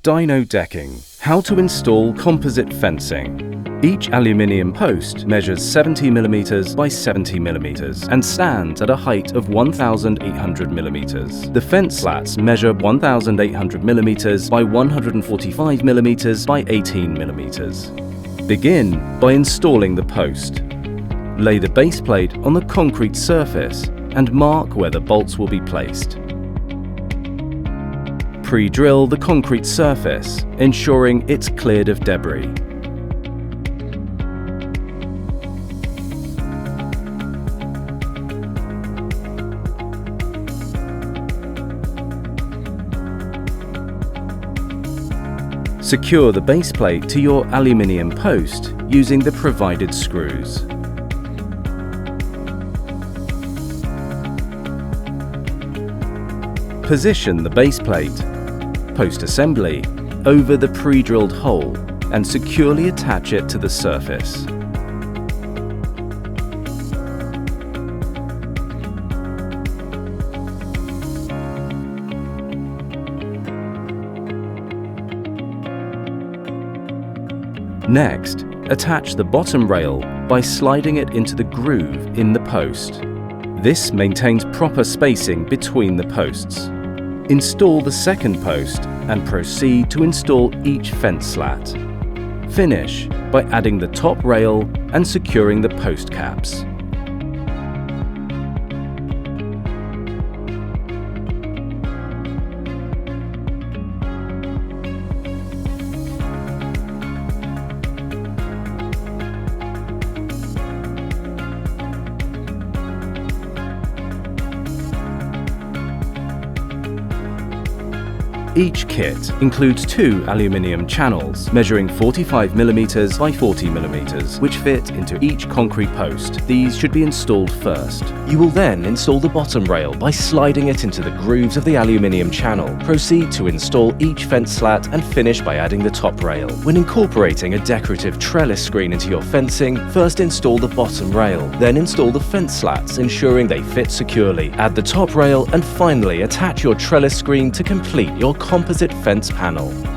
Dino decking. How to install composite fencing. Each aluminium post measures 70 mm by 70 mm and stands at a height of 1,800 mm. The fence slats measure 1,800 mm by 145 mm by 18 mm. Begin by installing the post. Lay the base plate on the concrete surface and mark where the bolts will be placed. Pre-drill the concrete surface, ensuring it's cleared of debris. Secure the base plate to your aluminium post using the provided screws. Position the base plate, post assembly, over the pre-drilled hole and securely attach it to the surface. Next, attach the bottom rail by sliding it into the groove in the post. This maintains proper spacing between the posts. Install the second post and proceed to install each fence slat. Finish by adding the top rail and securing the post caps. Each kit includes two aluminium channels measuring 45 mm by 40 mm, which fit into each concrete post. These should be installed first. You will then install the bottom rail by sliding it into the grooves of the aluminium channel. Proceed to install each fence slat and finish by adding the top rail. When incorporating a decorative trellis screen into your fencing, first install the bottom rail, then install the fence slats, ensuring they fit securely. Add the top rail and finally attach your trellis screen to complete your composite fence panel.